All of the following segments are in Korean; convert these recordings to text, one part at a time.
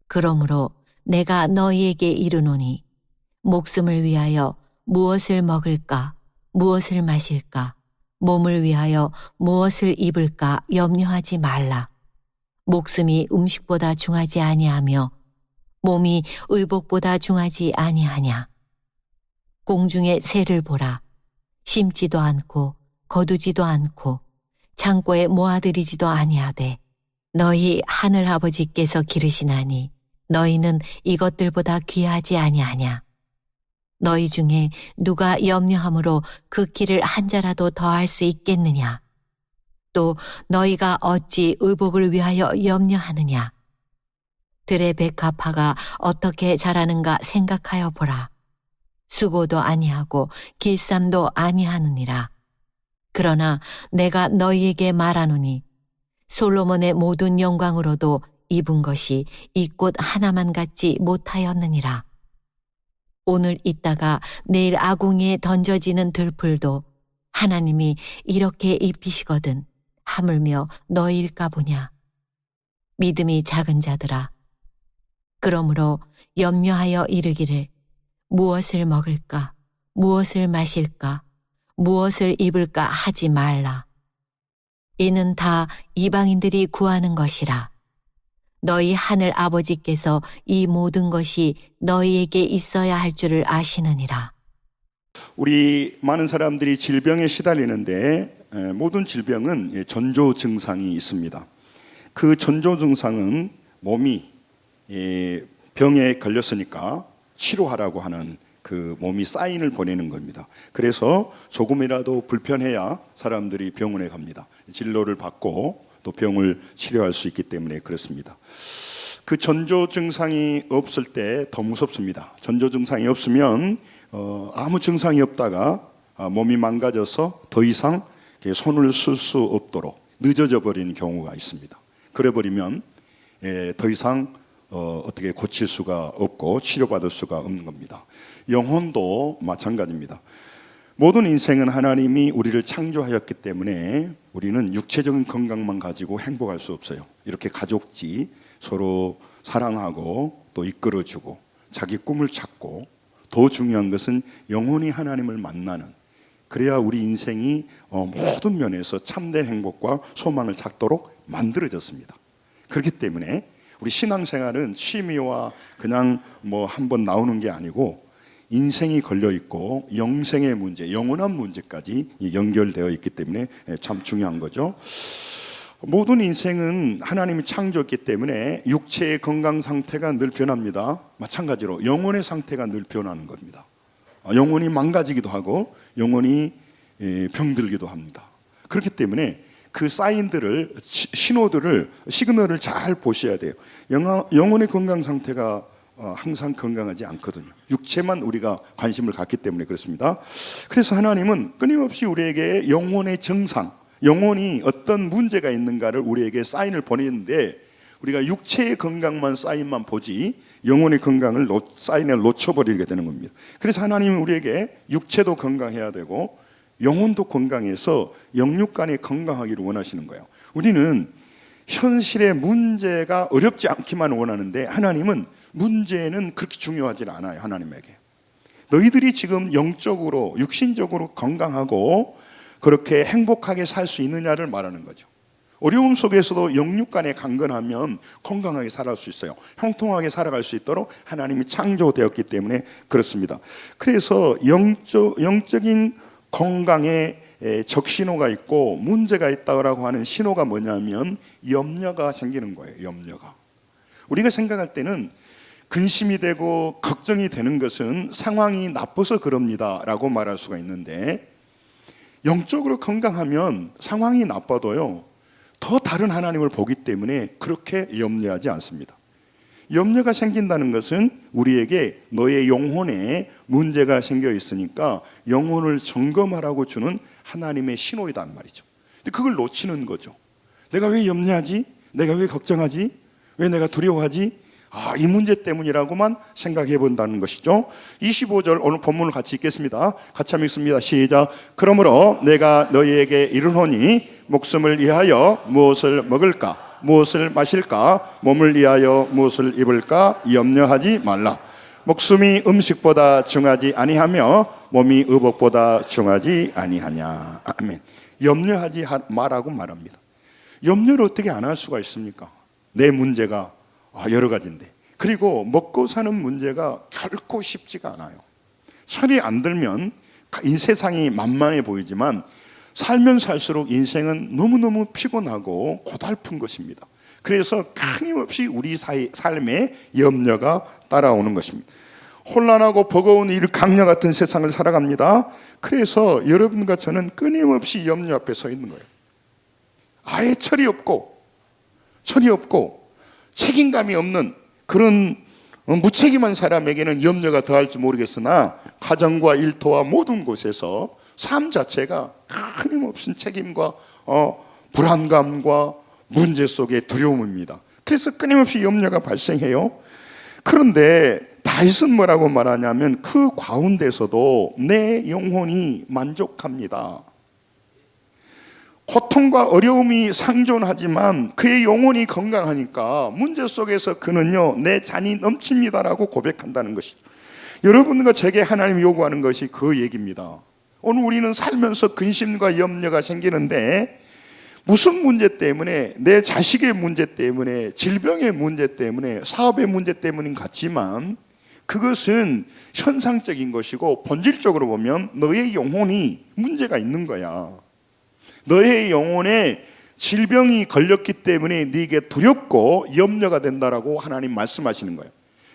그러므로 내가 너희에게 이르노니 목숨을 위하여 무엇을 먹을까, 무엇을 마실까, 몸을 위하여 무엇을 입을까 염려하지 말라. 목숨이 음식보다 중하지 아니하며 몸이 의복보다 중하지 아니하냐. 공중의 새를 보라. 심지도 않고 거두지도 않고 창고에 모아들이지도 아니하되 너희 하늘 아버지께서 기르시나니 너희는 이것들보다 귀하지 아니하냐. 너희 중에 누가 염려함으로 그 길을 한 자라도 더할 수 있겠느냐. 또 너희가 어찌 의복을 위하여 염려하느냐. 들의 백합화가 어떻게 자라는가 생각하여 보라. 수고도 아니하고 길쌈도 아니하느니라. 그러나 내가 너희에게 말하노니 솔로몬의 모든 영광으로도 입은 것이 이 꽃 하나만 같지 못하였느니라. 오늘 있다가 내일 아궁이에 던져지는 들풀도 하나님이 이렇게 입히시거든 하물며 너희일까 보냐. 믿음이 작은 자들아. 그러므로 염려하여 이르기를 무엇을 먹을까, 무엇을 마실까, 무엇을 입을까 하지 말라. 이는 다 이방인들이 구하는 것이라. 너희 하늘 아버지께서 이 모든 것이 너희에게 있어야 할 줄을 아시느니라. 우리 많은 사람들이 질병에 시달리는데 모든 질병은 전조 증상이 있습니다. 그 전조 증상은 몸이 병에 걸렸으니까 치료하라고 하는 그 몸이 사인을 보내는 겁니다. 그래서 조금이라도 불편해야 사람들이 병원에 갑니다. 진료를 받고 또 병을 치료할 수 있기 때문에 그렇습니다. 그 전조 증상이 없을 때 더 무섭습니다. 전조 증상이 없으면 아무 증상이 없다가 몸이 망가져서 더 이상 손을 쓸 수 없도록 늦어져 버리는 경우가 있습니다. 그래 버리면 더 이상 어떻게 고칠 수가 없고 치료받을 수가 없는 겁니다. 영혼도 마찬가지입니다. 모든 인생은 하나님이 우리를 창조하였기 때문에 우리는 육체적인 건강만 가지고 행복할 수 없어요. 이렇게 가족지 서로 사랑하고 또 이끌어주고 자기 꿈을 찾고 더 중요한 것은 영혼이 하나님을 만나는, 그래야 우리 인생이 모든 면에서 참된 행복과 소망을 찾도록 만들어졌습니다. 그렇기 때문에 우리 신앙생활은 취미와 그냥 한번 나오는 게 아니고 인생이 걸려 있고 영생의 문제, 영원한 문제까지 연결되어 있기 때문에 참 중요한 거죠. 모든 인생은 하나님이 창조했기 때문에 육체의 건강 상태가 늘 변합니다. 마찬가지로 영혼의 상태가 늘 변하는 겁니다. 영혼이 망가지기도 하고 영혼이 병들기도 합니다. 그렇기 때문에 그 사인들을, 신호들을, 시그널을 잘 보셔야 돼요. 영혼의 건강 상태가 항상 건강하지 않거든요. 육체만 우리가 관심을 갖기 때문에 그렇습니다. 그래서 하나님은 끊임없이 우리에게 영혼의 증상, 영혼이 어떤 문제가 있는가를 우리에게 사인을 보내는데 우리가 육체의 건강만 사인만 보지 영혼의 건강을 사인을 놓쳐버리게 되는 겁니다. 그래서 하나님은 우리에게 육체도 건강해야 되고 영혼도 건강해서 영육간에 건강하기를 원하시는 거예요. 우리는 현실의 문제가 어렵지 않기만 원하는데 하나님은 문제는 그렇게 중요하지 않아요. 하나님에게 너희들이 지금 영적으로 육신적으로 건강하고 그렇게 행복하게 살 수 있느냐를 말하는 거죠. 어려움 속에서도 영육간에 강건하면 건강하게 살아갈 수 있어요. 형통하게 살아갈 수 있도록 하나님이 창조되었기 때문에 그렇습니다. 그래서 영적인 건강에 적신호가 있고 문제가 있다고 하는 신호가 뭐냐면 염려가 생기는 거예요. 염려가. 우리가 생각할 때는 근심이 되고 걱정이 되는 것은 상황이 나빠서 그럽니다 라고 말할 수가 있는데, 영적으로 건강하면 상황이 나빠도요 더 다른 하나님을 보기 때문에 그렇게 염려하지 않습니다. 염려가 생긴다는 것은 우리에게 너의 영혼에 문제가 생겨 있으니까 영혼을 점검하라고 주는 하나님의 신호이란 말이죠. 근데 그걸 놓치는 거죠. 내가 왜 염려하지? 내가 왜 걱정하지? 왜 내가 두려워하지? 이 문제 때문이라고만 생각해 본다는 것이죠. 25절 오늘 본문을 같이 읽겠습니다. 같이 한번 읽습니다. 시작. 그러므로 내가 너희에게 이르노니 목숨을 위하여 무엇을 먹을까? 무엇을 마실까? 몸을 위하여 무엇을 입을까? 염려하지 말라. 목숨이 음식보다 중하지 아니하며 몸이 의복보다 중하지 아니하냐. 아멘. 염려하지 말라고 말합니다. 염려를 어떻게 안 할 수가 있습니까? 내 문제가 여러 가지인데, 그리고 먹고 사는 문제가 결코 쉽지가 않아요. 철이 안 들면 이 세상이 만만해 보이지만 살면 살수록 인생은 너무너무 피곤하고 고달픈 것입니다. 그래서 끊임없이 우리 삶에 염려가 따라오는 것입니다. 혼란하고 버거운 이 강녀 같은 세상을 살아갑니다. 그래서 여러분과 저는 끊임없이 염려 앞에 서 있는 거예요. 아예 철이 없고 책임감이 없는 그런 무책임한 사람에게는 염려가 더할지 모르겠으나, 가정과 일터와 모든 곳에서 삶 자체가 끊임없이 책임과 불안감과 문제 속의 두려움입니다. 그래서 끊임없이 염려가 발생해요. 그런데 다윗은 뭐라고 말하냐면, 그 가운데서도 내 영혼이 만족합니다. 고통과 어려움이 상존하지만 그의 영혼이 건강하니까 문제 속에서 그는요, 내 잔이 넘칩니다라고 고백한다는 것이죠. 여러분과 제게 하나님이 요구하는 것이 그 얘기입니다. 오늘 우리는 살면서 근심과 염려가 생기는데, 무슨 문제 때문에, 내 자식의 문제 때문에, 질병의 문제 때문에, 사업의 문제 때문인 같지만 그것은 현상적인 것이고, 본질적으로 보면 너의 영혼이 문제가 있는 거야. 너의 영혼에 질병이 걸렸기 때문에 네게 두렵고 염려가 된다라고 하나님 말씀하시는 거예요.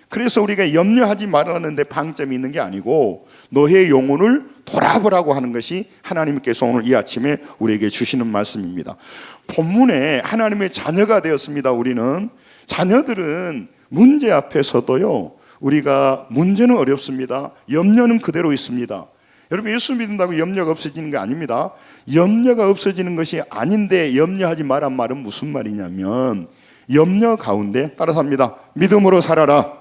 그래서 우리가 염려하지 말라는데 방점이 있는 게 아니고, 너의 영혼을 돌아보라고 하는 것이 하나님께서 오늘 이 아침에 우리에게 주시는 말씀입니다. 본문에 하나님의 자녀가 되었습니다. 우리는 자녀들은 문제 앞에서도요, 우리가 문제는 어렵습니다. 염려는 그대로 있습니다. 여러분, 예수 믿는다고 염려가 없어지는 게 아닙니다. 염려가 없어지는 것이 아닌데 염려하지 말란 말은 무슨 말이냐면, 염려 가운데 따라서 합니다. 믿음으로 살아라.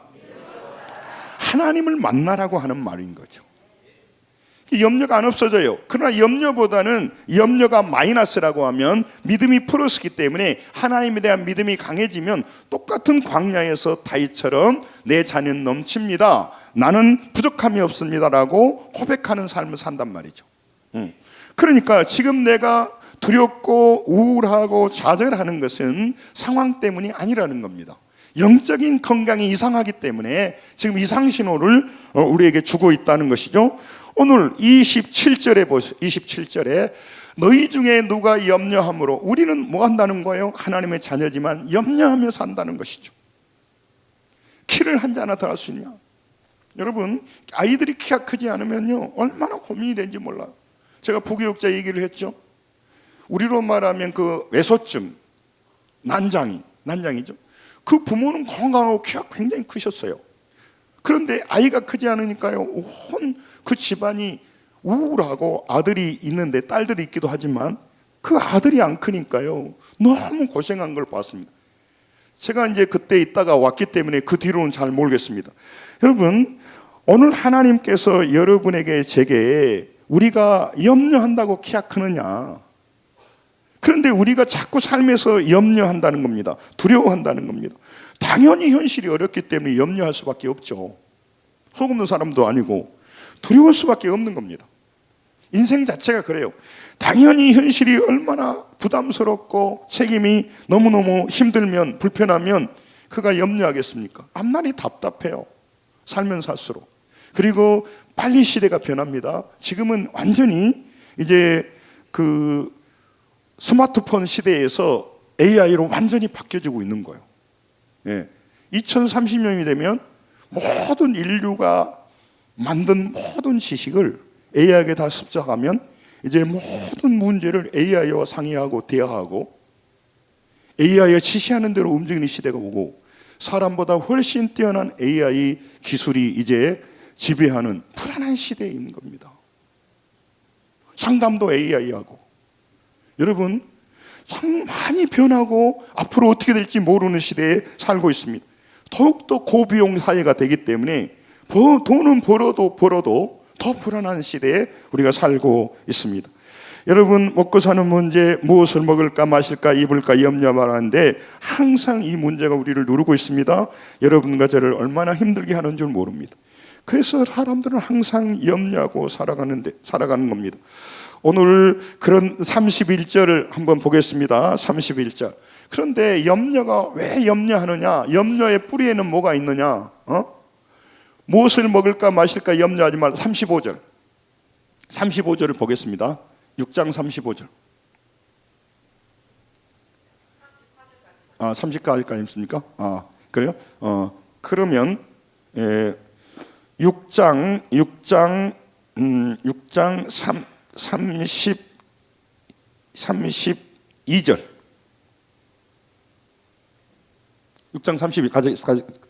하나님을 만나라고 하는 말인 거죠. 염려가 안 없어져요. 그러나 염려보다는, 염려가 마이너스라고 하면 믿음이 플러스기 때문에 하나님에 대한 믿음이 강해지면 똑같은 광야에서 다윗처럼 내 잔은 넘칩니다, 나는 부족함이 없습니다라고 고백하는 삶을 산단 말이죠. 그러니까 지금 내가 두렵고 우울하고 좌절하는 것은 상황 때문이 아니라는 겁니다. 영적인 건강이 이상하기 때문에 지금 이상 신호를 우리에게 주고 있다는 것이죠. 오늘 27절에 보세요. 27절에 너희 중에 누가 염려함으로, 우리는 뭐 한다는 거예요? 하나님의 자녀지만 염려하며 산다는 것이죠. 키를 한 자나 더 할 수 있냐? 여러분, 아이들이 키가 크지 않으면요, 얼마나 고민이 되는지 몰라요. 제가 부교육자 얘기를 했죠. 우리로 말하면 그 외소증, 난장이죠. 그 부모는 건강하고 키가 굉장히 크셨어요. 그런데 아이가 크지 않으니까요, 온 그 집안이 우울하고, 아들이 있는데 딸들이 있기도 하지만 그 아들이 안 크니까요, 너무 고생한 걸 봤습니다. 제가 이제 그때 있다가 왔기 때문에 그 뒤로는 잘 모르겠습니다. 여러분, 오늘 하나님께서 여러분에게, 제게, 우리가 염려한다고 키가 크느냐? 그런데 우리가 자꾸 삶에서 염려한다는 겁니다. 두려워한다는 겁니다. 당연히 현실이 어렵기 때문에 염려할 수밖에 없죠. 속 없는 사람도 아니고 두려울 수밖에 없는 겁니다. 인생 자체가 그래요. 당연히 현실이 얼마나 부담스럽고 책임이 너무너무 힘들면, 불편하면 그가 염려하겠습니까? 앞날이 답답해요. 살면 살수록. 그리고 빨리 시대가 변합니다. 지금은 완전히 이제 그 스마트폰 시대에서 AI로 완전히 바뀌어지고 있는 거예요. 2030년이 되면 모든 인류가 만든 모든 지식을 AI에게 다 습작하면 이제 모든 문제를 AI와 상의하고 대화하고 AI가 지시하는 대로 움직이는 시대가 오고, 사람보다 훨씬 뛰어난 AI 기술이 이제 지배하는 불안한 시대에 있는 겁니다. 상담도 AI하고. 여러분, 참 많이 변하고 앞으로 어떻게 될지 모르는 시대에 살고 있습니다. 더욱더 고비용 사회가 되기 때문에 돈은 벌어도 더 불안한 시대에 우리가 살고 있습니다. 여러분, 먹고 사는 문제, 무엇을 먹을까 마실까 입을까 염려하는데 항상 이 문제가 우리를 누르고 있습니다. 여러분과 저를 얼마나 힘들게 하는 줄 모릅니다. 그래서 사람들은 항상 염려하고 살아가는 겁니다. 오늘 그런 31절을 한번 보겠습니다. 31절. 그런데 염려가 왜 염려하느냐? 염려의 뿌리에는 뭐가 있느냐? 무엇을 먹을까 마실까 염려하지 말라. 35절. 35절을 보겠습니다. 6장 35절. 30까지까지 있습니까? 그래요? 그러면 6장 32절. 6장 32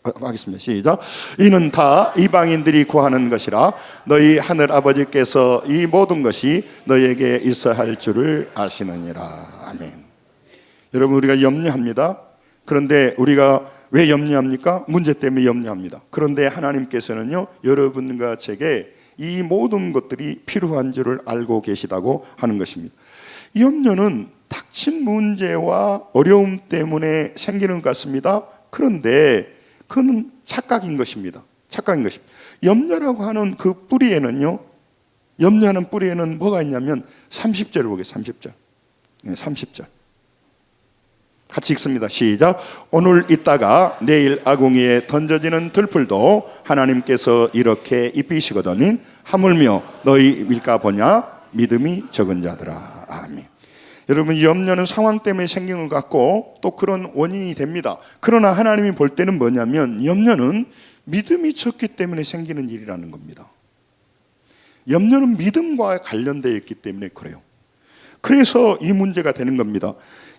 가겠습니다. 시작. 이는 다 이방인들이 구하는 것이라 너희 하늘 아버지께서 이 모든 것이 너희에게 있어야 할 줄을 아시느니라. 아멘. 여러분, 우리가 염려합니다. 그런데 우리가 왜 염려합니까? 문제 때문에 염려합니다. 그런데 하나님께서는요, 여러분과 제게 이 모든 것들이 필요한 줄을 알고 계시다고 하는 것입니다. 염려는 닥친 문제와 어려움 때문에 생기는 것 같습니다. 그런데 그건 착각인 것입니다. 착각인 것입니다. 염려라고 하는 그 뿌리에는요, 염려하는 뿌리에는 뭐가 있냐면 30절을 보겠습니다. 30절. 30절. 같이 읽습니다. 시작. 오늘 있다가 내일 아궁이에 던져지는 들풀도 하나님께서 이렇게 입히시거든 하물며 너희 밀까 보냐 믿음이 적은 자들아. 아멘. 여러분, 염려는 상황 때문에 생긴 것 같고 또 그런 원인이 됩니다. 그러나 하나님이 볼 때는 뭐냐면 염려는 믿음이 적기 때문에 생기는 일이라는 겁니다. 염려는 믿음과 관련되어 있기 때문에 그래요. 그래서 이 문제가 되는 겁니다.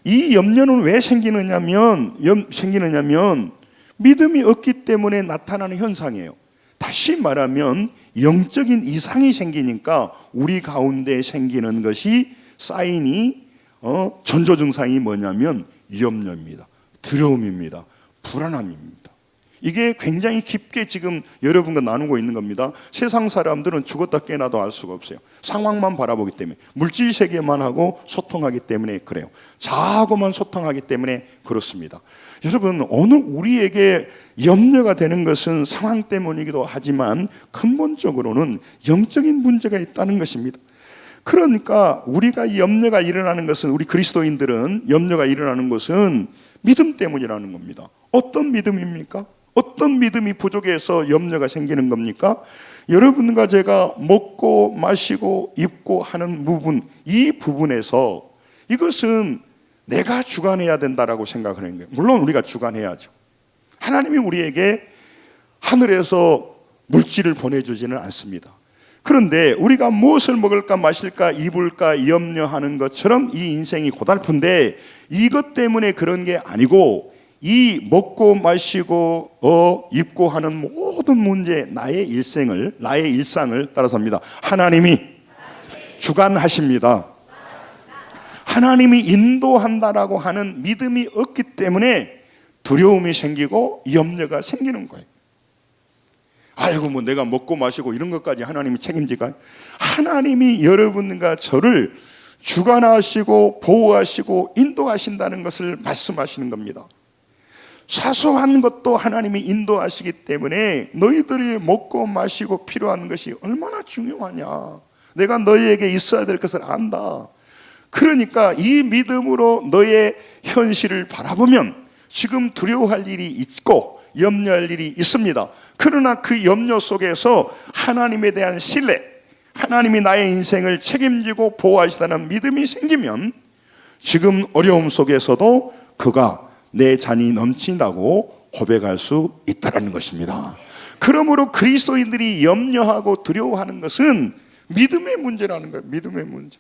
이 염려는 왜 생기느냐면 믿음이 없기 때문에 나타나는 현상이에요. 다시 말하면 영적인 이상이 생기니까 우리 가운데 생기는 것이 사인이 전조 증상이 뭐냐면 염려입니다. 두려움입니다. 불안함입니다. 이게 굉장히 깊게 지금 여러분과 나누고 있는 겁니다. 세상 사람들은 죽었다 깨나도 알 수가 없어요. 상황만 바라보기 때문에, 물질 세계만 하고 소통하기 때문에 그래요. 자하고만 소통하기 때문에 그렇습니다. 여러분, 오늘 우리에게 염려가 되는 것은 상황 때문이기도 하지만 근본적으로는 영적인 문제가 있다는 것입니다. 그러니까 우리가 염려가 일어나는 것은, 우리 그리스도인들은 염려가 일어나는 것은 믿음 때문이라는 겁니다. 어떤 믿음입니까? 어떤 믿음이 부족해서 염려가 생기는 겁니까? 여러분과 제가 먹고 마시고 입고 하는 부분, 이 부분에서 이것은 내가 주관해야 된다라고 생각하는 거예요. 물론 우리가 주관해야죠. 하나님이 우리에게 하늘에서 물질을 보내주지는 않습니다. 그런데 우리가 무엇을 먹을까 마실까 입을까 염려하는 것처럼 이 인생이 고달픈데 이것 때문에 그런 게 아니고 이 먹고 마시고 입고 하는 모든 문제, 나의 일상을 따라서입니다. 하나님이 주관하십니다. 하나님이 인도한다라고 하는 믿음이 없기 때문에 두려움이 생기고 염려가 생기는 거예요. 아이고, 뭐 내가 먹고 마시고 이런 것까지 하나님이 책임질까요? 하나님이 여러분과 저를 주관하시고 보호하시고 인도하신다는 것을 말씀하시는 겁니다. 사소한 것도 하나님이 인도하시기 때문에 너희들이 먹고 마시고 필요한 것이 얼마나 중요하냐. 내가 너희에게 있어야 될 것을 안다. 그러니까 이 믿음으로 너의 현실을 바라보면 지금 두려워할 일이 있고 염려할 일이 있습니다. 그러나 그 염려 속에서 하나님에 대한 신뢰, 하나님이 나의 인생을 책임지고 보호하시다는 믿음이 생기면 지금 어려움 속에서도 그가 내 잔이 넘친다고 고백할 수 있다는 것입니다. 그러므로 그리스도인들이 염려하고 두려워하는 것은 믿음의 문제라는 거예요. 믿음의 문제.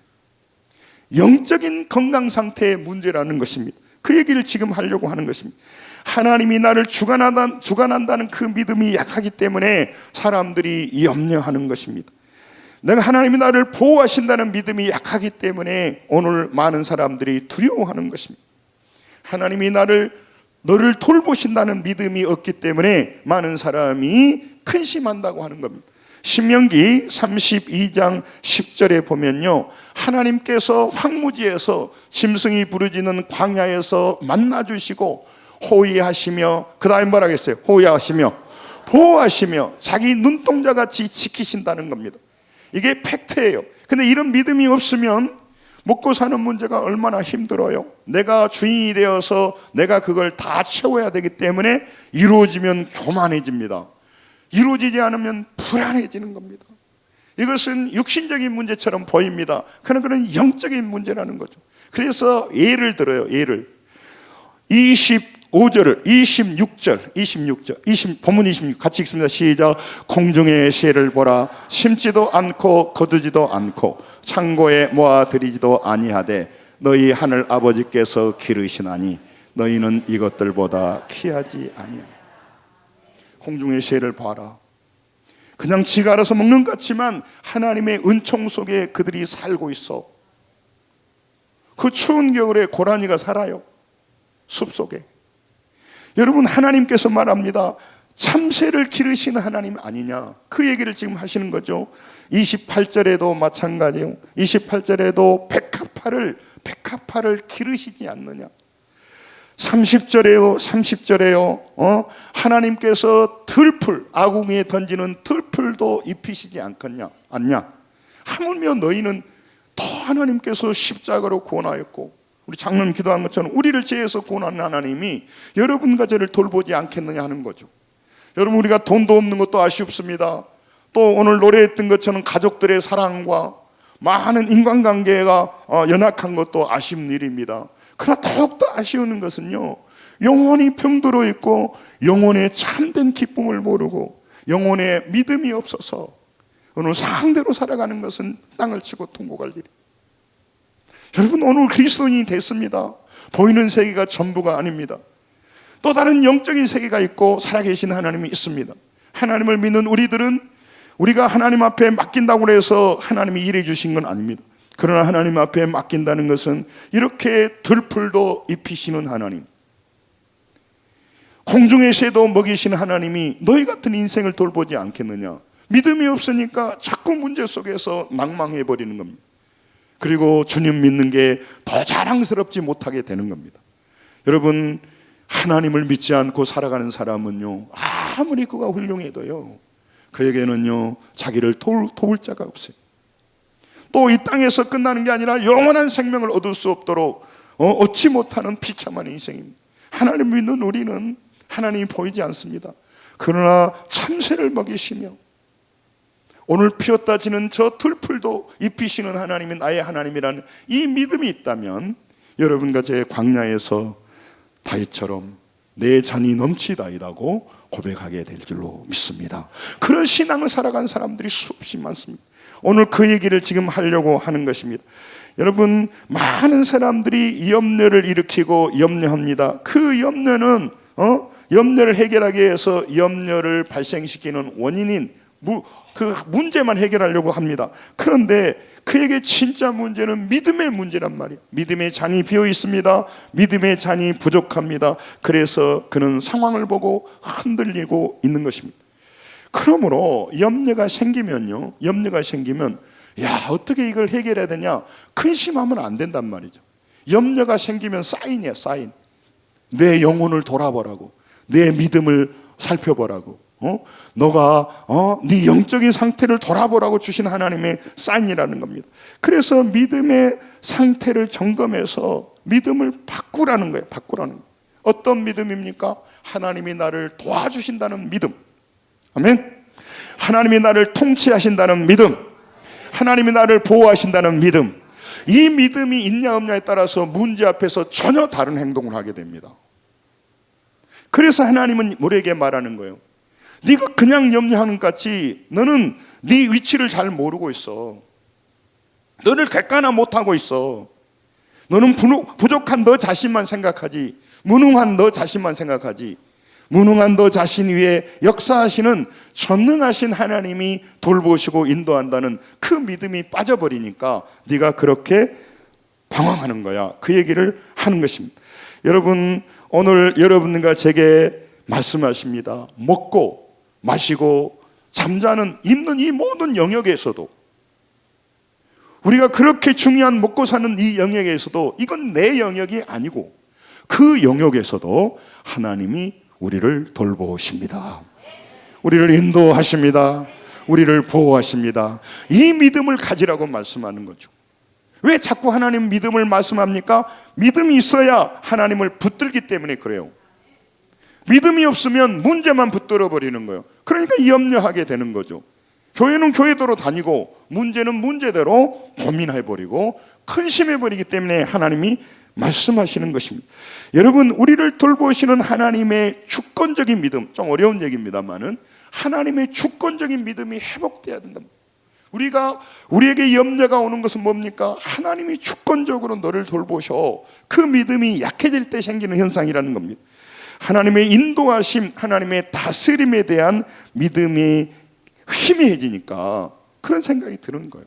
영적인 건강 상태의 문제라는 것입니다. 그 얘기를 지금 하려고 하는 것입니다. 하나님이 나를 주관한다는 그 믿음이 약하기 때문에 사람들이 염려하는 것입니다. 내가 하나님이 나를 보호하신다는 믿음이 약하기 때문에 오늘 많은 사람들이 두려워하는 것입니다. 하나님이 너를 돌보신다는 믿음이 없기 때문에 많은 사람이 근심한다고 하는 겁니다. 신명기 32장 10절에 보면요, 하나님께서 황무지에서 짐승이 부르짖는 광야에서 만나주시고 호위하시며, 그 다음에 뭐라 했어요? 호위하시며 보호하시며 자기 눈동자같이 지키신다는 겁니다. 이게 팩트예요. 근데 이런 믿음이 없으면 먹고 사는 문제가 얼마나 힘들어요. 내가 주인이 되어서 내가 그걸 다 채워야 되기 때문에 이루어지면 교만해집니다. 이루어지지 않으면 불안해지는 겁니다. 이것은 육신적인 문제처럼 보입니다. 그러나 그런 영적인 문제라는 거죠. 그래서 예를 들어요. 예를 25절을 26절 본문 26 같이 읽습니다. 시작. 공중의 새를 보라. 심지도 않고 거두지도 않고 창고에 모아들이지도 아니하되 너희 하늘 아버지께서 기르시나니 너희는 이것들보다 귀하지 아니하니. 공중의 새를 봐라. 그냥 지가 알아서 먹는 것 같지만 하나님의 은총 속에 그들이 살고 있어. 그 추운 겨울에 고라니가 살아요. 숲속에. 여러분, 하나님께서 말합니다. 참새를 기르시는 하나님 아니냐, 그 얘기를 지금 하시는 거죠. 28절에도 마찬가지요. 28절에도 백합화를 기르시지 않느냐. 30절에요. 하나님께서 들풀, 아궁이에 던지는 들풀도 입히시지 않냐. 하물며 너희는 더 하나님께서 십자가로 구원하였고, 우리 장로님 기도한 것처럼 우리를 죄에서 구원하는 하나님이 여러분과 저를 돌보지 않겠느냐 하는 거죠. 여러분, 우리가 돈도 없는 것도 아쉽습니다. 또 오늘 노래했던 것처럼 가족들의 사랑과 많은 인간관계가 연약한 것도 아쉬운 일입니다. 그러나 더욱더 아쉬운 것은요, 영혼이 병들어 있고 영혼의 참된 기쁨을 모르고 영혼의 믿음이 없어서 오늘 상대로 살아가는 것은 땅을 치고 통곡할 일이에요. 여러분, 오늘 그리스도인이 됐습니다. 보이는 세계가 전부가 아닙니다. 또 다른 영적인 세계가 있고 살아계신 하나님이 있습니다. 하나님을 믿는 우리들은 우리가 하나님 앞에 맡긴다고 해서 하나님이 일해 주신 건 아닙니다. 그러나 하나님 앞에 맡긴다는 것은 이렇게 들풀도 입히시는 하나님, 공중의 새도 먹이시는 하나님이 너희 같은 인생을 돌보지 않겠느냐. 믿음이 없으니까 자꾸 문제 속에서 낭망해버리는 겁니다. 그리고 주님 믿는 게 더 자랑스럽지 못하게 되는 겁니다. 여러분, 하나님을 믿지 않고 살아가는 사람은요, 아무리 그가 훌륭해도요, 그에게는요 자기를 도울 자가 없어요. 또 이 땅에서 끝나는 게 아니라 영원한 생명을 얻을 수 없도록 얻지 못하는 비참한 인생입니다. 하나님 믿는 우리는 하나님이 보이지 않습니다. 그러나 참새를 먹이시며 오늘 피었다 지는 저 들풀도 입히시는 하나님이 나의 하나님이라는 이 믿음이 있다면 여러분과 제 광야에서 다윗처럼 내 잔이 넘치다이다고 고백하게 될 줄로 믿습니다. 그런 신앙을 살아간 사람들이 수없이 많습니다. 오늘 그 얘기를 지금 하려고 하는 것입니다. 여러분, 많은 사람들이 염려를 일으키고 염려합니다. 그 염려는 염려를 해결하기 위해서 염려를 발생시키는 원인인 그 문제만 해결하려고 합니다. 그런데 그에게 진짜 문제는 믿음의 문제란 말이에요. 믿음의 잔이 비어 있습니다. 믿음의 잔이 부족합니다. 그래서 그는 상황을 보고 흔들리고 있는 것입니다. 그러므로 염려가 생기면 야, 어떻게 이걸 해결해야 되냐, 근심하면 안 된단 말이죠. 염려가 생기면 사인이야, 사인. 내 영혼을 돌아보라고, 내 믿음을 살펴보라고, 너가 네 영적인 상태를 돌아보라고 주신 하나님의 사인이라는 겁니다. 그래서 믿음의 상태를 점검해서 믿음을 바꾸라는 거예요. 어떤 믿음입니까? 하나님이 나를 도와주신다는 믿음. 아멘. 하나님이 나를 통치하신다는 믿음, 하나님이 나를 보호하신다는 믿음. 이 믿음이 있냐 없냐에 따라서 문제 앞에서 전혀 다른 행동을 하게 됩니다. 그래서 하나님은 우리에게 말하는 거예요. 네가 그냥 염려하는 것 같이 너는 네 위치를 잘 모르고 있어. 너를 객관화 못하고 있어. 너는 부족한 너 자신만 생각하지, 무능한 너 자신만 생각하지. 무능한 너 자신 위에 역사하시는 전능하신 하나님이 돌보시고 인도한다는 그 믿음이 빠져버리니까 네가 그렇게 방황하는 거야. 그 얘기를 하는 것입니다. 여러분, 오늘 여러분과 제게 말씀하십니다. 먹고 마시고 잠자는, 입는 이 모든 영역에서도, 우리가 그렇게 중요한 먹고 사는 이 영역에서도 이건 내 영역이 아니고 그 영역에서도 하나님이 우리를 돌보십니다. 우리를 인도하십니다. 우리를 보호하십니다. 이 믿음을 가지라고 말씀하는 거죠. 왜 자꾸 하나님 믿음을 말씀합니까? 믿음이 있어야 하나님을 붙들기 때문에 그래요. 믿음이 없으면 문제만 붙들어 버리는 거예요. 그러니까 염려하게 되는 거죠. 교회는 교회대로 다니고 문제는 문제대로 고민해버리고 근심해버리기 때문에 하나님이 말씀하시는 것입니다. 여러분, 우리를 돌보시는 하나님의 주권적인 믿음, 좀 어려운 얘기입니다만은 하나님의 주권적인 믿음이 회복돼야 된다. 우리에게 염려가 오는 것은 뭡니까? 하나님이 주권적으로 너를 돌보셔. 그 믿음이 약해질 때 생기는 현상이라는 겁니다. 하나님의 인도하심, 하나님의 다스림에 대한 믿음이 희미해지니까 그런 생각이 드는 거예요.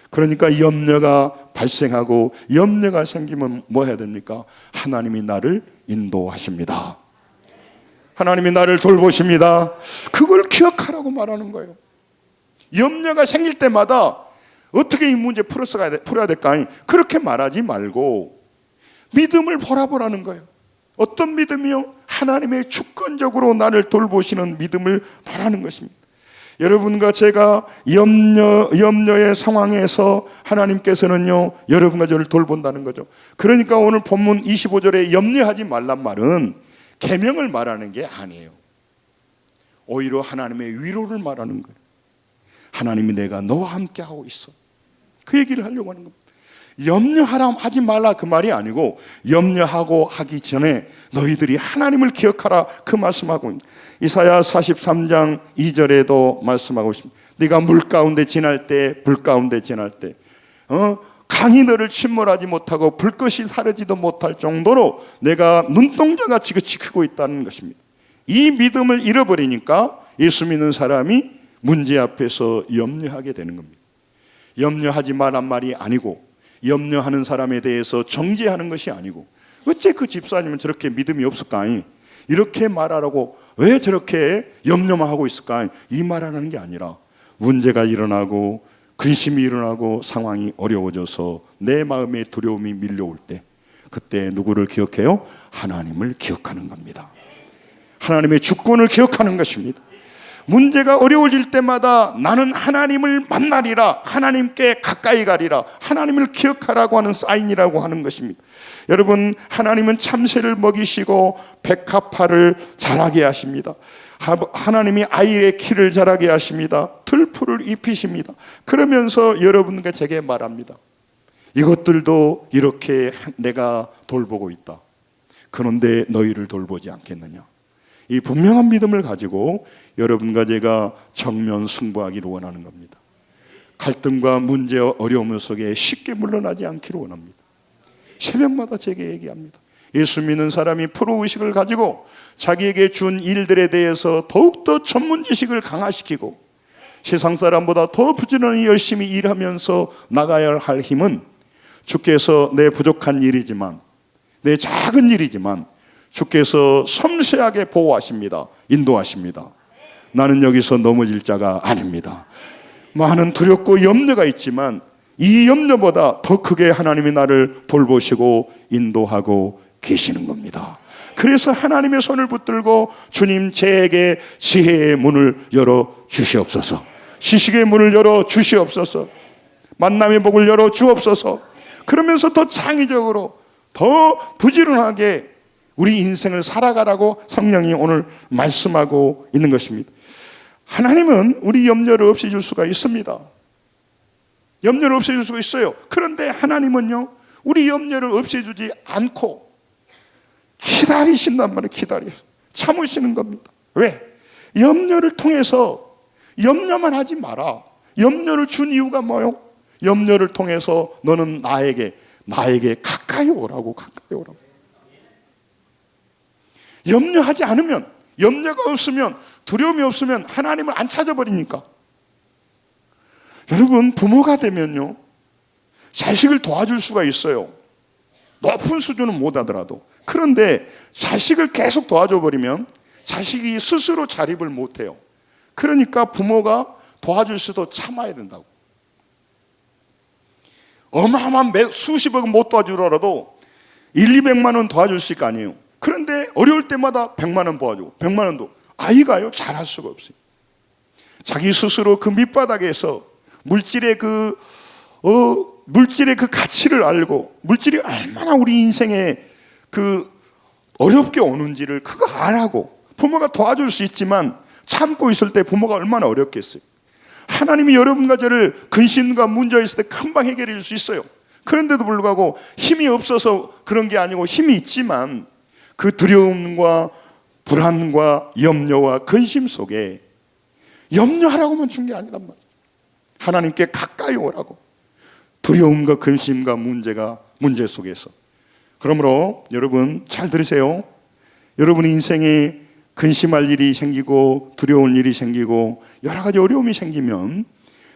그러니까 염려가 발생하고 염려가 생기면 뭐 해야 됩니까? 하나님이 나를 인도하십니다. 하나님이 나를 돌보십니다. 그걸 기억하라고 말하는 거예요. 염려가 생길 때마다 어떻게 이 문제 풀어야 될까? 그렇게 말하지 말고 믿음을 보라보라는 거예요. 어떤 믿음이요? 하나님의 주권적으로 나를 돌보시는 믿음을 보라는 것입니다. 여러분과 제가 염려의 상황에서 하나님께서는요, 여러분과 저를 돌본다는 거죠. 그러니까 오늘 본문 25절에 염려하지 말란 말은 계명을 말하는 게 아니에요. 오히려 하나님의 위로를 말하는 거예요. 하나님이 내가 너와 함께 하고 있어. 그 얘기를 하려고 하는 겁니다. 염려하지 말라 그 말이 아니고 염려하고 하기 전에 너희들이 하나님을 기억하라 그 말씀하고 있습니다. 이사야 43장 2절에도 말씀하고 있습니다. 네가 물 가운데 지날 때, 불 가운데 지날 때, 강이 너를 침몰하지 못하고 불꽃이 사르지도 못할 정도로 내가 눈동자같이 지키고 있다는 것입니다. 이 믿음을 잃어버리니까 예수 믿는 사람이 문제 앞에서 염려하게 되는 겁니다. 염려하지 말란 말이 아니고 염려하는 사람에 대해서 정죄하는 것이 아니고 어째 그 집사님은 저렇게 믿음이 없을까? 이렇게 말하라고 왜 저렇게 염려만 하고 있을까? 이 말하는 게 아니라 문제가 일어나고 근심이 일어나고 상황이 어려워져서 내 마음에 두려움이 밀려올 때 그때 누구를 기억해요? 하나님을 기억하는 겁니다. 하나님의 주권을 기억하는 것입니다. 문제가 어려워질 때마다 나는 하나님을 만나리라, 하나님께 가까이 가리라, 하나님을 기억하라고 하는 사인이라고 하는 것입니다. 여러분, 하나님은 참새를 먹이시고 백합화를 자라게 하십니다. 하나님이 아이의 키를 자라게 하십니다. 들풀을 입히십니다. 그러면서 여러분과 제게 말합니다. 이것들도 이렇게 내가 돌보고 있다. 그런데 너희를 돌보지 않겠느냐. 이 분명한 믿음을 가지고 여러분과 제가 정면 승부하기를 원하는 겁니다. 갈등과 문제, 어려움 속에 쉽게 물러나지 않기를 원합니다. 새벽마다 제게 얘기합니다. 예수 믿는 사람이 프로의식을 가지고 자기에게 준 일들에 대해서 더욱더 전문 지식을 강화시키고 세상 사람보다 더 부지런히 열심히 일하면서 나가야 할 힘은 주께서 내 부족한 일이지만, 내 작은 일이지만 주께서 섬세하게 보호하십니다. 인도하십니다. 나는 여기서 넘어질 자가 아닙니다. 많은 두렵고 염려가 있지만 이 염려보다 더 크게 하나님이 나를 돌보시고 인도하고 계시는 겁니다. 그래서 하나님의 손을 붙들고 주님, 제게 지혜의 문을 열어 주시옵소서, 지식의 문을 열어 주시옵소서, 만남의 복을 열어 주옵소서. 그러면서 더 창의적으로 더 부지런하게 우리 인생을 살아가라고 성령이 오늘 말씀하고 있는 것입니다. 하나님은 우리 염려를 없애줄 수가 있습니다. 염려를 없애줄 수가 있어요. 그런데 하나님은요, 우리 염려를 없애주지 않고 기다리신단 말이에요. 참으시는 겁니다. 왜? 염려를 통해서 염려만 하지 마라. 염려를 준 이유가 뭐예요? 염려를 통해서 너는 나에게 가까이 오라고. 염려하지 않으면, 염려가 없으면, 두려움이 없으면 하나님을 안 찾아버리니까. 여러분, 부모가 되면요, 자식을 도와줄 수가 있어요. 높은 수준은 못 하더라도. 그런데 자식을 계속 도와줘 버리면 자식이 스스로 자립을 못 해요. 그러니까 부모가 도와줄 수도 참아야 된다고. 어마어마한 수십억은 못 도와주더라도 200만 원 도와줄 수 있을 거 아니에요. 그런데 어려울 때마다 100만 원 도와주고 100만 원도 아이가요 잘할 수가 없어요. 자기 스스로 그 밑바닥에서 물질의 그 가치를 알고, 물질이 얼마나 우리 인생에 그 어렵게 오는지를 그거 알고, 부모가 도와줄 수 있지만 참고 있을 때 부모가 얼마나 어렵겠어요. 하나님이 여러분과 저를 근심과 문제가 있을 때 금방 해결해 줄 수 있어요. 그런데도 불구하고 힘이 없어서 그런 게 아니고 힘이 있지만 그 두려움과 불안과 염려와 근심 속에 염려하라고만 준 게 아니란 말이에요. 하나님께 가까이 오라고. 두려움과 근심과 문제 속에서. 그러므로 여러분 잘 들으세요. 여러분 인생에 근심할 일이 생기고 두려운 일이 생기고 여러 가지 어려움이 생기면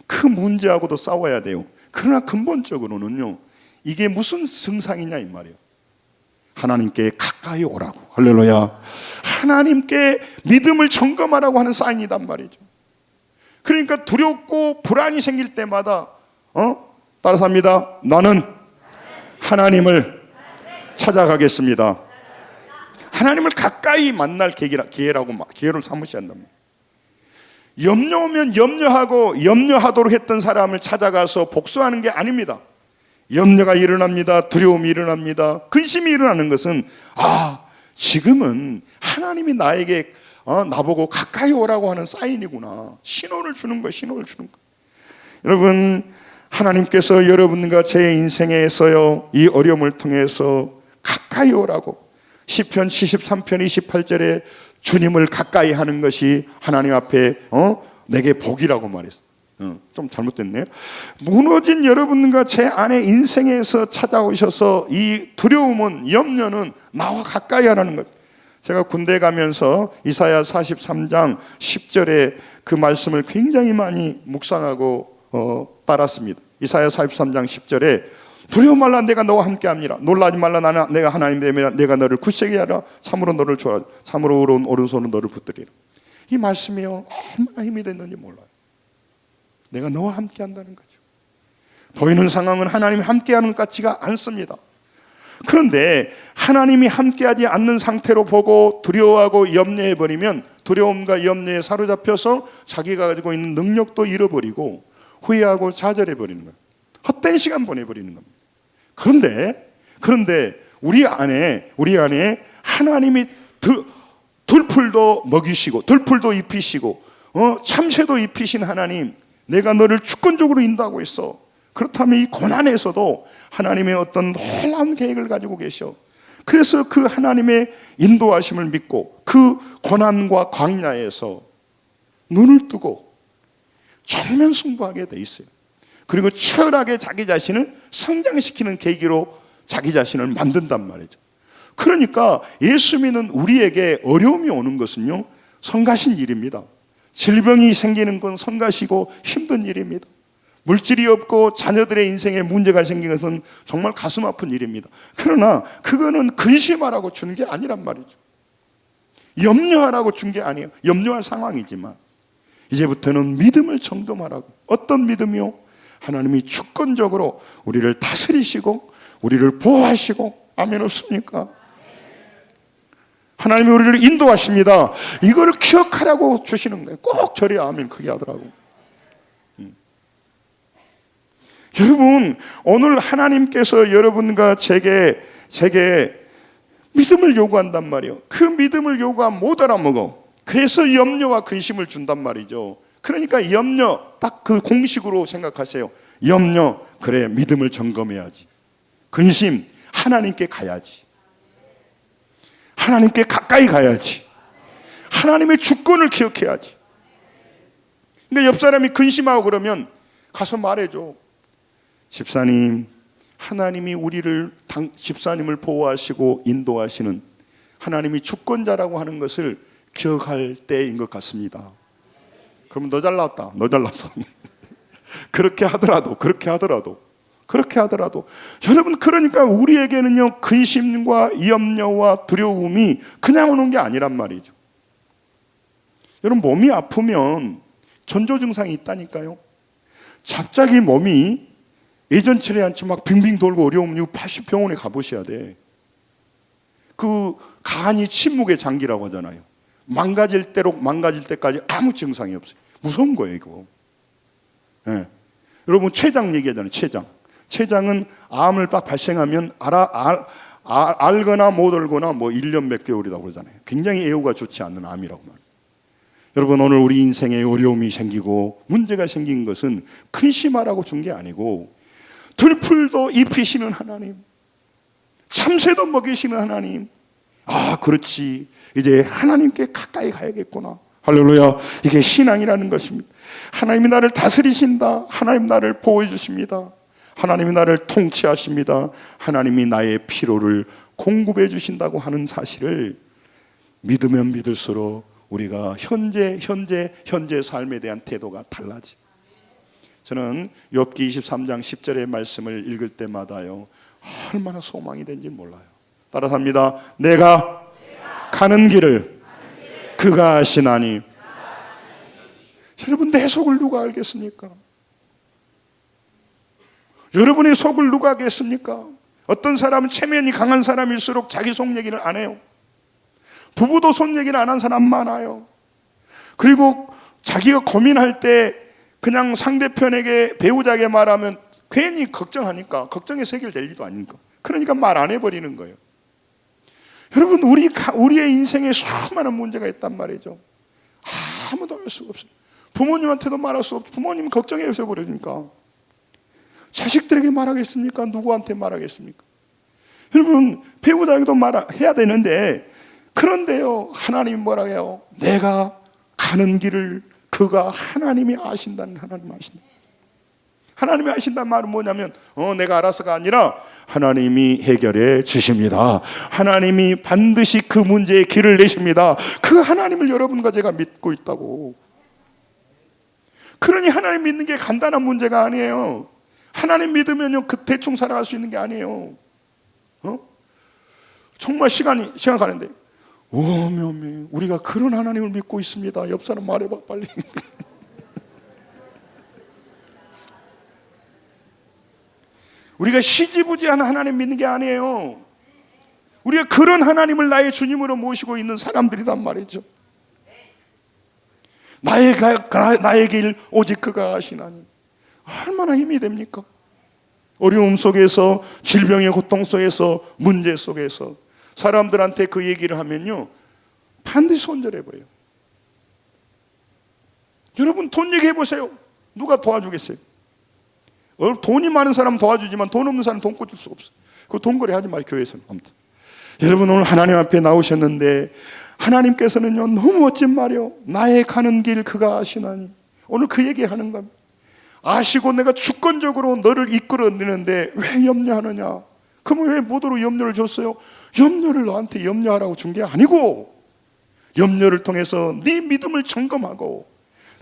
그 문제하고도 싸워야 돼요. 그러나 근본적으로는요, 이게 무슨 증상이냐 이 말이에요. 하나님께 가까이 오라고. 할렐루야. 하나님께 믿음을 점검하라고 하는 사인이단 말이죠. 그러니까 두렵고 불안이 생길 때마다 따라서 합니다. 나는 하나님을 찾아가겠습니다. 하나님을 가까이 만날 기회를 삼으셔야 한답니다. 염려오면 염려하도록 했던 사람을 찾아가서 복수하는 게 아닙니다. 염려가 일어납니다. 두려움이 일어납니다. 근심이 일어나는 것은 지금은 하나님이 나에게 나보고 가까이 오라고 하는 사인이구나. 신호를 주는 거예요. 여러분, 하나님께서 여러분과 제 인생에서요, 이 어려움을 통해서 가까이 오라고, 시편 73편 28절에 주님을 가까이 하는 것이 하나님 앞에 내게 복이라고 말했어요. 좀 잘못됐네요. 무너진 여러분과 제 안에 인생에서 찾아오셔서 이 두려움은, 염려는 나와 가까이 하라는 것. 제가 군대 가면서 이사야 43장 10절에 그 말씀을 굉장히 많이 묵상하고 따랐습니다. 이사야 43장 10절에 두려워 말라, 내가 너와 함께함이라. 놀라지 말라, 내가 하나님이라. 내가 너를 굳세게 하라. 참으로 너를 좋아하라. 참으로 오른손으로 너를 붙들리라. 이 말씀이요, 얼마나 힘이 됐는지 몰라요. 내가 너와 함께한다는 거죠. 보이는 상황은 하나님이 함께하는 것 같지가 않습니다. 그런데 하나님이 함께하지 않는 상태로 보고 두려워하고 염려해버리면 두려움과 염려에 사로잡혀서 자기가 가지고 있는 능력도 잃어버리고 후회하고 좌절해버리는 거예요. 헛된 시간 보내버리는 겁니다. 그런데 우리 안에 하나님이 들풀도 먹이시고 들풀도 입히시고 참새도 입히신 하나님, 내가 너를 주권적으로 인도하고 있어. 그렇다면 이 고난에서도 하나님의 어떤 놀라운 계획을 가지고 계셔. 그래서 그 하나님의 인도하심을 믿고 그 고난과 광야에서 눈을 뜨고 정면승부하게 돼 있어요. 그리고 치열하게 자기 자신을 성장시키는 계기로 자기 자신을 만든단 말이죠. 그러니까 예수 믿는 우리에게 어려움이 오는 것은요, 성가신 일입니다. 질병이 생기는 건 성가시고 힘든 일입니다. 물질이 없고 자녀들의 인생에 문제가 생긴 것은 정말 가슴 아픈 일입니다. 그러나 그거는 근심하라고 주는 게 아니란 말이죠. 염려하라고 준 게 아니에요. 염려할 상황이지만 이제부터는 믿음을 점검하라고. 어떤 믿음이요? 하나님이 주권적으로 우리를 다스리시고 우리를 보호하시고, 아멘 없습니까? 하나님이 우리를 인도하십니다. 이걸 기억하라고 주시는 거예요. 꼭 저리 아멘 크게 하더라고. 여러분, 오늘 하나님께서 여러분과 제게 믿음을 요구한단 말이에요. 그 믿음을 요구하면 못 알아먹어. 그래서 염려와 근심을 준단 말이죠. 그러니까 염려, 딱 그 공식으로 생각하세요. 염려, 그래, 믿음을 점검해야지. 근심, 하나님께 가야지. 하나님께 가까이 가야지. 하나님의 주권을 기억해야지. 근데 옆 사람이 근심하고 그러면 가서 말해줘. 집사님, 하나님이 집사님을 보호하시고 인도하시는 하나님이 주권자라고 하는 것을 기억할 때인 것 같습니다. 그럼 너 잘났다. 너 잘났어. 그렇게 하더라도 여러분, 그러니까 우리에게는요, 근심과 염려와 두려움이 그냥 오는 게 아니란 말이죠. 여러분, 몸이 아프면 전조 증상이 있다니까요. 갑자기 몸이 예전처럼 않지 막 빙빙 돌고 어려우면 이거 80병원에 가보셔야 돼. 그 간이 침묵의 장기라고 하잖아요. 망가질 때까지 아무 증상이 없어요. 무서운 거예요, 이거. 네. 여러분, 췌장 얘기하잖아요. 췌장은 암을 딱 발생하면 알거나 못 알거나 뭐 1년 몇 개월이라고 그러잖아요. 굉장히 애호가 좋지 않는 암이라고 말해요. 여러분, 오늘 우리 인생에 어려움이 생기고 문제가 생긴 것은 근심하라고 준 게 아니고, 들풀도 입히시는 하나님, 참새도 먹이시는 하나님, 아 그렇지, 이제 하나님께 가까이 가야겠구나. 할렐루야. 이게 신앙이라는 것입니다. 하나님이 나를 다스리신다. 하나님 나를 보호해 주십니다. 하나님이 나를 통치하십니다. 하나님이 나의 필요를 공급해 주신다고 하는 사실을 믿으면 믿을수록 우리가 현재 삶에 대한 태도가 달라지. 저는 욥기 23장 10절의 말씀을 읽을 때마다요, 얼마나 소망이 된지 몰라요. 따라서 합니다. 내가 가는 길을 그가 아시나니. 여러분, 내 속을 누가 알겠습니까? 여러분의 속을 누가 알겠습니까? 어떤 사람은 체면이 강한 사람일수록 자기 속 얘기를 안 해요. 부부도 속 얘기를 안 한 사람 많아요. 그리고 자기가 고민할 때 그냥 상대편에게, 배우자에게 말하면 괜히 걱정하니까, 걱정해서 해결될 일도 아니니까, 그러니까 말 안 해버리는 거예요. 여러분, 우리의 인생에 수많은 문제가 있단 말이죠. 아무도 알 수가 없어요. 부모님한테도 말할 수 없고, 부모님 걱정해서 버리니까 자식들에게 말하겠습니까? 누구한테 말하겠습니까? 여러분, 배우자에게도 말해야 되는데, 그런데요, 하나님 뭐라고 해요? 내가 가는 길을 그가, 하나님이 아신다는, 하나님 아신다. 하나님이 아신다는 말은 뭐냐면, 내가 알아서가 아니라 하나님이 해결해 주십니다. 하나님이 반드시 그 문제의 길을 내십니다. 그 하나님을 여러분과 제가 믿고 있다고. 그러니 하나님 믿는 게 간단한 문제가 아니에요. 하나님 믿으면요, 그 대충 살아갈 수 있는 게 아니에요. 정말 시간 가는데, 오메, 우리가 그런 하나님을 믿고 있습니다. 옆 사람 말해봐, 빨리. 우리가 시지부지한 하나님 믿는 게 아니에요. 우리가 그런 하나님을 나의 주님으로 모시고 있는 사람들이란 말이죠. 나의 길 오직 그가 아시나니. 얼마나 힘이 됩니까? 어려움 속에서, 질병의 고통 속에서, 문제 속에서 사람들한테 그 얘기를 하면요, 반드시 손절해버려요. 여러분, 돈 얘기해 보세요. 누가 도와주겠어요? 돈이 많은 사람은 도와주지만 돈 없는 사람은 돈 꿔줄 수가 없어요. 그 돈 거래하지 마요, 교회에서는. 아무튼 여러분, 오늘 하나님 앞에 나오셨는데 하나님께서는요, 너무 멋진 말이요, 나의 가는 길 그가 아시나니. 오늘 그 얘기를 하는 겁니다. 아시고 내가 주권적으로 너를 이끌어내는데 왜 염려하느냐? 그러면 왜 모두로 염려를 줬어요? 염려를 너한테 염려하라고 준 게 아니고, 염려를 통해서 네 믿음을 점검하고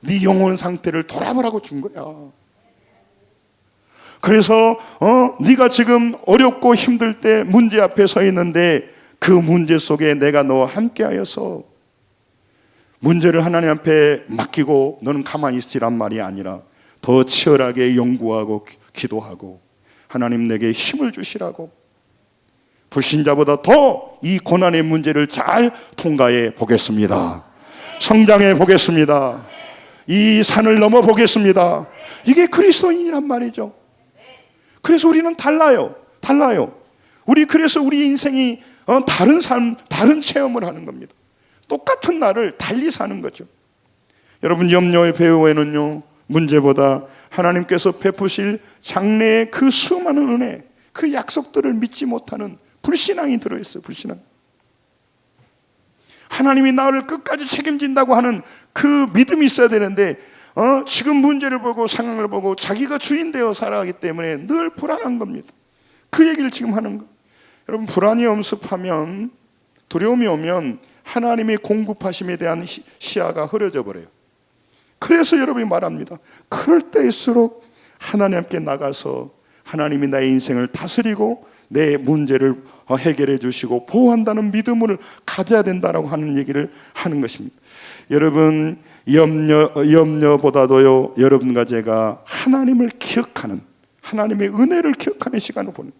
네 영혼 상태를 돌아보라고 준 거야. 그래서 네가 지금 어렵고 힘들 때 문제 앞에 서 있는데, 그 문제 속에 내가 너와 함께하여서 문제를 하나님 앞에 맡기고 너는 가만히 있으란 말이 아니라 더 치열하게 연구하고 기도하고 하나님 내게 힘을 주시라고, 불신자보다 더 이 고난의 문제를 잘 통과해 보겠습니다. 성장해 보겠습니다. 이 산을 넘어 보겠습니다. 이게 그리스도인이란 말이죠. 그래서 우리는 달라요. 그래서 우리 인생이 다른 삶, 다른 체험을 하는 겁니다. 똑같은 날을 달리 사는 거죠. 여러분, 염려의 배후에는요, 문제보다 하나님께서 베푸실 장래의 그 수많은 은혜, 그 약속들을 믿지 못하는 불신앙이 들어있어요. 불신앙. 하나님이 나를 끝까지 책임진다고 하는 그 믿음이 있어야 되는데, 지금 문제를 보고 상황을 보고 자기가 주인 되어 살아가기 때문에 늘 불안한 겁니다. 그 얘기를 지금 하는 거. 여러분, 불안이 엄습하면, 두려움이 오면 하나님의 공급하심에 대한 시야가 흐려져 버려요. 그래서 여러분이 말합니다. 그럴 때일수록 하나님 함께 나가서 하나님이 나의 인생을 다스리고 내 문제를 해결해 주시고 보호한다는 믿음을 가져야 된다라고 하는 얘기를 하는 것입니다. 여러분, 염려보다도요, 여러분과 제가 하나님을 기억하는, 하나님의 은혜를 기억하는 시간을 보는,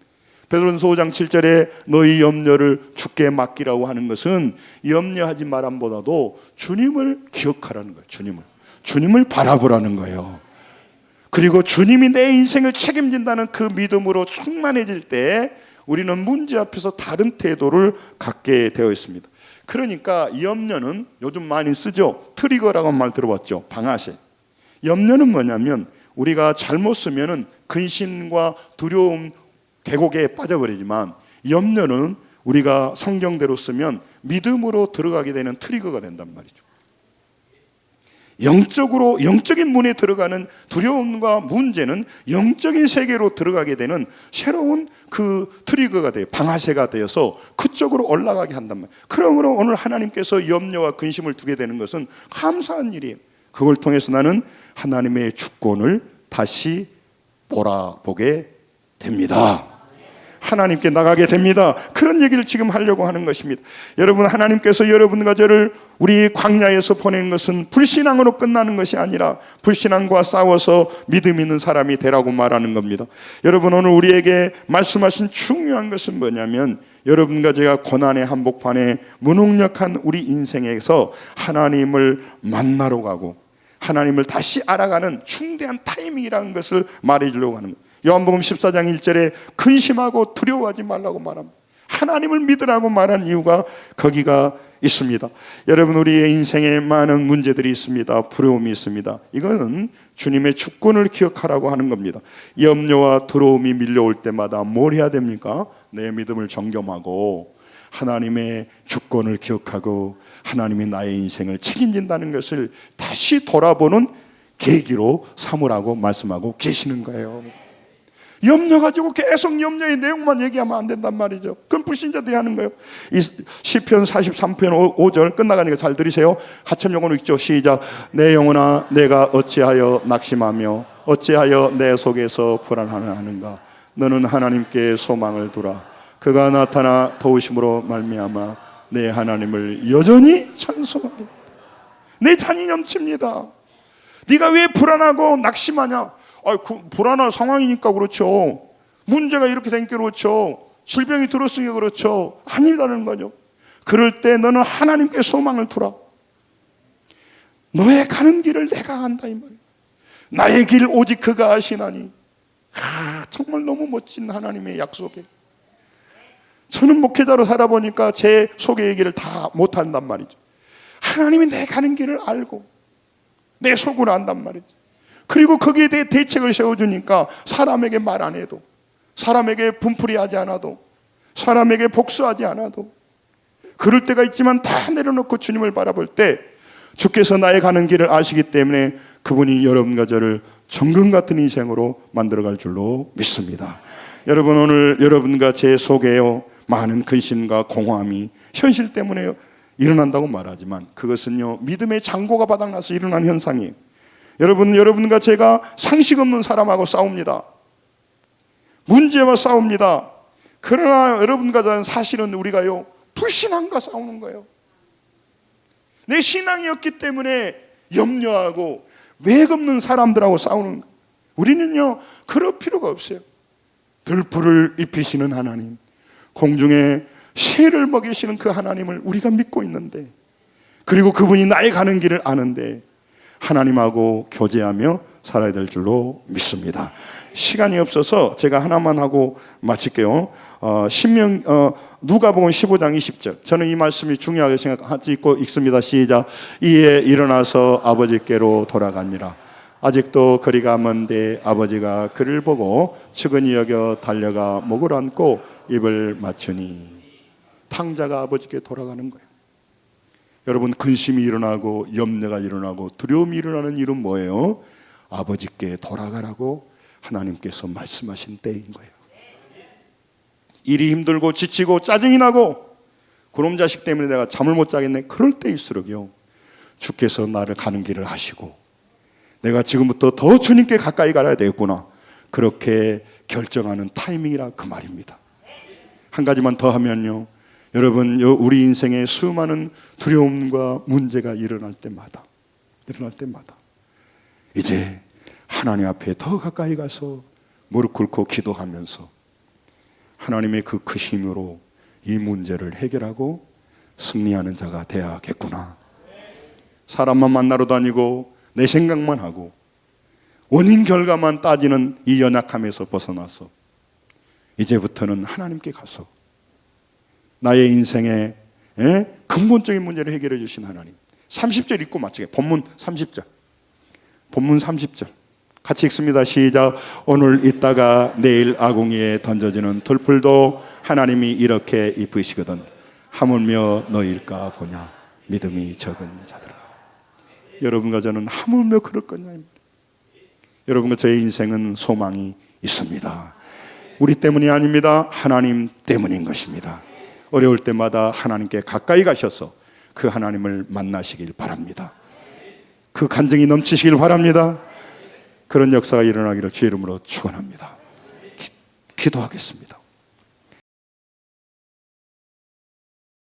베드로전서 5장 7절에 너희 염려를 주께 맡기라고 하는 것은 염려하지 말함보다도 주님을 기억하라는 거예요. 주님을 바라보라는 거예요. 그리고 주님이 내 인생을 책임진다는 그 믿음으로 충만해질 때 우리는 문제 앞에서 다른 태도를 갖게 되어 있습니다. 그러니까 염려는 요즘 많이 쓰죠. 트리거라고 한 말 들어봤죠. 방아쇠. 염려는 뭐냐면 우리가 잘못 쓰면은 근심과 두려움 계곡에 빠져버리지만, 염려는 우리가 성경대로 쓰면 믿음으로 들어가게 되는 트리거가 된단 말이죠. 영적인 문에 들어가는 두려움과 문제는 영적인 세계로 들어가게 되는 새로운 그 트리거가 돼요. 방아쇠가 되어서 그쪽으로 올라가게 한단 말이에요. 그러므로 오늘 하나님께서 염려와 근심을 두게 되는 것은 감사한 일이에요. 그걸 통해서 나는 하나님의 주권을 다시 보게 됩니다. 하나님께 나가게 됩니다. 그런 얘기를 지금 하려고 하는 것입니다. 여러분, 하나님께서 여러분과 저를 우리 광야에서 보낸 것은 불신앙으로 끝나는 것이 아니라 불신앙과 싸워서 믿음 있는 사람이 되라고 말하는 겁니다. 여러분, 오늘 우리에게 말씀하신 중요한 것은 뭐냐면, 여러분과 제가 고난의 한복판에 무능력한 우리 인생에서 하나님을 만나러 가고 하나님을 다시 알아가는 중대한 타이밍이라는 것을 말해주려고 하는 거예요. 요한복음 14장 1절에 근심하고 두려워하지 말라고 말합니다. 하나님을 믿으라고 말한 이유가 거기가 있습니다. 여러분, 우리의 인생에 많은 문제들이 있습니다. 두려움이 있습니다. 이거는 주님의 주권을 기억하라고 하는 겁니다. 염려와 두려움이 밀려올 때마다 뭘 해야 됩니까? 내 믿음을 점검하고 하나님의 주권을 기억하고 하나님이 나의 인생을 책임진다는 것을 다시 돌아보는 계기로 삼으라고 말씀하고 계시는 거예요. 염려 가지고 계속 염려의 내용만 얘기하면 안 된단 말이죠. 그건 불신자들이 하는 거예요. 이 시편 43편 5절 끝나가니까 잘 들으세요. 하천용어로 읽죠. 시작. 내 영혼아, 내가 어찌하여 낙심하며 어찌하여 내 속에서 불안하는가. 너는 하나님께 소망을 두라. 그가 나타나 도우심으로 말미암아 내 하나님을 여전히 찬송하리라. 내 잔이 넘칩니다. 네가 왜 불안하고 낙심하냐? 불안한 상황이니까 그렇죠. 문제가 이렇게 되니까 그렇죠. 질병이 들었으니까 그렇죠. 아니라는 거죠. 그럴 때 너는 하나님께 소망을 두라. 너의 가는 길을 내가 안다 이 말이에요. 나의 길 오직 그가 아시나니. 정말 너무 멋진 하나님의 약속이에요. 저는 목회자로 살아보니까 제 속의 얘기를 다 못한단 말이죠. 하나님이 내 가는 길을 알고 내 속을 안단 말이죠. 그리고 거기에 대해 대책을 세워주니까 사람에게 말 안 해도, 사람에게 분풀이하지 않아도, 사람에게 복수하지 않아도, 그럴 때가 있지만 다 내려놓고 주님을 바라볼 때 주께서 나의 가는 길을 아시기 때문에 그분이 여러분과 저를 정금 같은 인생으로 만들어갈 줄로 믿습니다. 여러분, 오늘 여러분과 제 속에요 많은 근심과 공허함이 현실 때문에 일어난다고 말하지만 그것은요 믿음의 장고가 바닥나서 일어난 현상이에요. 여러분과 제가 상식 없는 사람하고 싸웁니다. 문제와 싸웁니다. 그러나 여러분과 저는 사실은 우리가요 불신앙과 싸우는 거예요. 내 신앙이 없기 때문에 염려하고 맥 없는 사람들하고 싸우는 거예요. 우리는요 그럴 필요가 없어요. 들풀을 입히시는 하나님, 공중에 새를 먹이시는 그 하나님을 우리가 믿고 있는데, 그리고 그분이 나의 가는 길을 아는데 하나님하고 교제하며 살아야 될 줄로 믿습니다. 시간이 없어서 제가 하나만 하고 마칠게요. 누가복음 15장 20절. 저는 이 말씀이 중요하게 생각하고 읽습니다. 시작. 이에 일어나서 아버지께로 돌아가니라. 아직도 거리가 먼데 아버지가 그를 보고 측은히 여겨 달려가 목을 안고 입을 맞추니. 탕자가 아버지께 돌아가는 거예요. 여러분, 근심이 일어나고 염려가 일어나고 두려움이 일어나는 일은 뭐예요? 아버지께 돌아가라고 하나님께서 말씀하신 때인 거예요. 일이 힘들고 지치고 짜증이 나고 그놈 자식 때문에 내가 잠을 못 자겠네. 그럴 때일수록요 주께서 나를 가는 길을 아시고 내가 지금부터 더 주님께 가까이 가야 되겠구나, 그렇게 결정하는 타이밍이라 그 말입니다. 한 가지만 더 하면요, 여러분, 우리 인생에 수많은 두려움과 문제가 일어날 때마다 이제 하나님 앞에 더 가까이 가서 무릎 꿇고 기도하면서 하나님의 그 크심으로 이 문제를 해결하고 승리하는 자가 되어야겠구나. 사람만 만나러 다니고 내 생각만 하고 원인 결과만 따지는 이 연약함에서 벗어나서 이제부터는 하나님께 가서 나의 인생의 근본적인 문제를 해결해 주신 하나님. 30절 읽고 마치게. 본문 30절 같이 읽습니다. 시작. 오늘 있다가 내일 아궁이에 던져지는 돌풀도 하나님이 이렇게 입으시거든 하물며 너일까 보냐 믿음이 적은 자들아. 여러분과 저는 하물며 그럴 거냐. 여러분과 저의 인생은 소망이 있습니다. 우리 때문이 아닙니다. 하나님 때문인 것입니다. 어려울 때마다 하나님께 가까이 가셔서 그 하나님을 만나시길 바랍니다. 그 간증이 넘치시길 바랍니다. 그런 역사가 일어나기를 주의 이름으로 축원합니다. 기도하겠습니다.